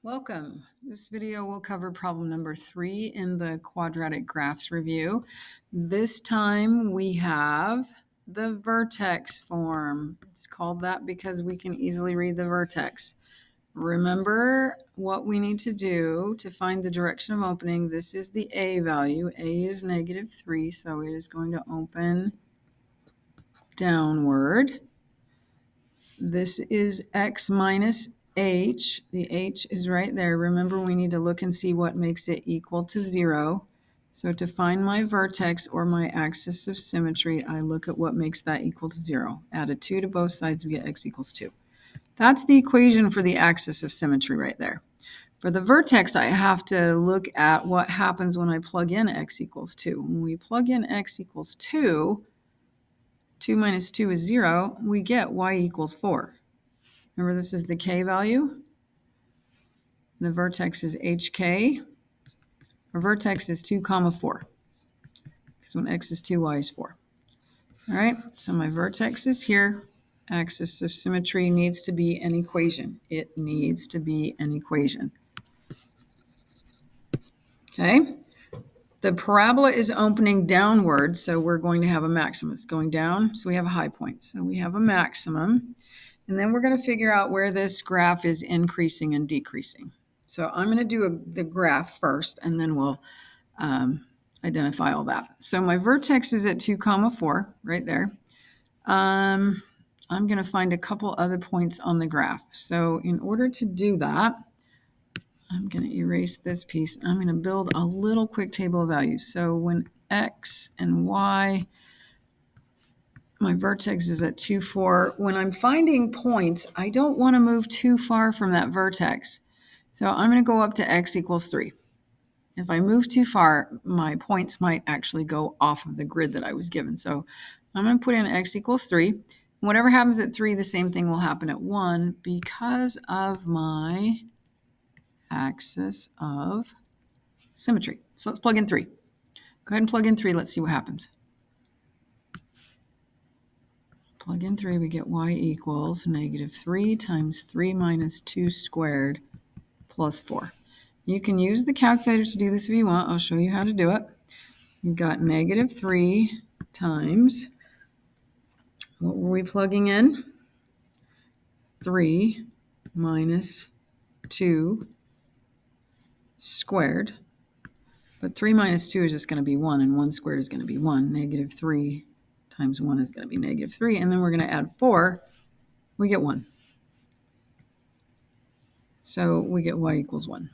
Welcome. This video will cover problem number 3 in the quadratic graphs review. This time we have the vertex form. It's called that because we can easily read the vertex. Remember what we need to do to find the direction of opening. This is the A value. A is -3, so it is going to open downward. This is x minus h. The h is right there. Remember, we need to look and see what makes it equal to 0. So to find my vertex or my axis of symmetry, I look at what makes that equal to 0. Add a 2 to both sides, we get x equals 2. That's the equation for the axis of symmetry right there. For the vertex, I have to look at what happens when I plug in x equals 2. When we plug in x equals 2, 2 minus 2 is 0, we get y equals 4. Remember, this is the k value. The vertex is hk. Our vertex is 2, 4. Because when x is 2, y is 4. All right, so my vertex is here. Axis of symmetry needs to be an equation. It needs to be an equation. Okay, the parabola is opening downward, so we're going to have a maximum. It's going down, so we have a high point. So we have a maximum. And then we're going to figure out where this graph is increasing and decreasing. So I'm going to do the graph first, and then we'll identify all that. So my vertex is at 2, 4, right there. I'm going to find a couple other points on the graph. So in order to do that, I'm going to erase this piece. I'm going to build a little quick table of values. So when x and y, my vertex is at 2, 4. When I'm finding points, I don't want to move too far from that vertex. So I'm going to go up to x equals 3. If I move too far, my points might actually go off of the grid that I was given. So I'm going to put in x equals 3. Whatever happens at 3, the same thing will happen at 1 because of my axis of symmetry. So let's plug in 3. Go ahead and plug in 3. Let's see what happens. Plug in 3, we get y equals -3 times 3 minus 2 squared plus 4. You can use the calculator to do this if you want. I'll show you how to do it. You've got -3 times, what were we plugging in? 3 minus 2 squared. But 3 minus 2 is just going to be 1, and 1 squared is going to be 1. -3 times 1 is going to be -3, and then we're going to add 4. We get 1. So we get y equals 1.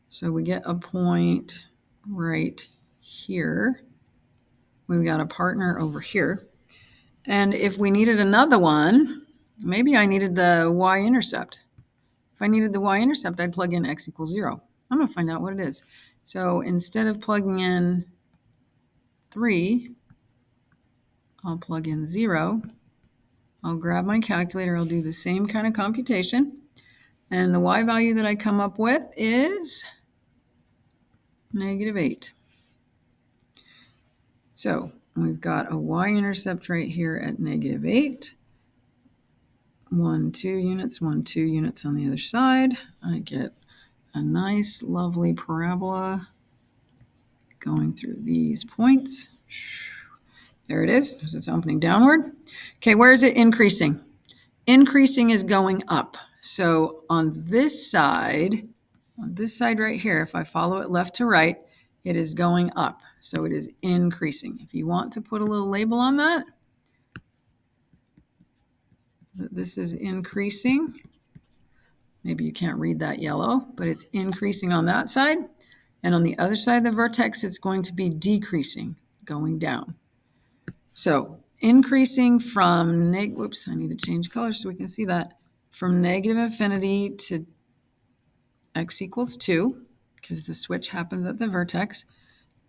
So we get a point right here. We've got a partner over here. And if we needed another one, maybe I needed the y-intercept. If I needed the y-intercept, I'd plug in x equals 0. I'm going to find out what it is. So instead of plugging in 3, I'll plug in 0. I'll grab my calculator. I'll do the same kind of computation. And the y value that I come up with is -8. So we've got a y-intercept right here at -8. 1, 2 units, 1, 2 units on the other side. I get a nice, lovely parabola going through these points. There it is. So it's opening downward. Okay, where is it increasing? Increasing is going up. So on this side right here, if I follow it left to right, it is going up. So it is increasing. If you want to put a little label on that, this is increasing. Maybe you can't read that yellow, but it's increasing on that side. And on the other side of the vertex, it's going to be decreasing, going down. So increasing from, whoops, I need to change color so we can see that, from -infinity to x equals 2, because the switch happens at the vertex,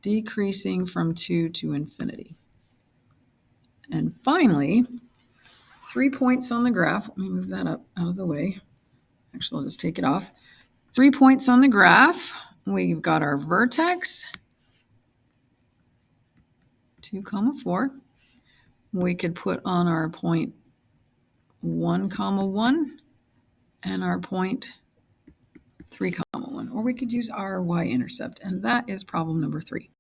decreasing from 2 to infinity. And finally, 3 points on the graph. Let me move that up out of the way. Actually, I'll just take it off. 3 points on the graph. We've got our vertex, 2, 4. We could put on our point 1, 1, and our point 3 comma 1. Or we could use our y-intercept, and that is problem number 3.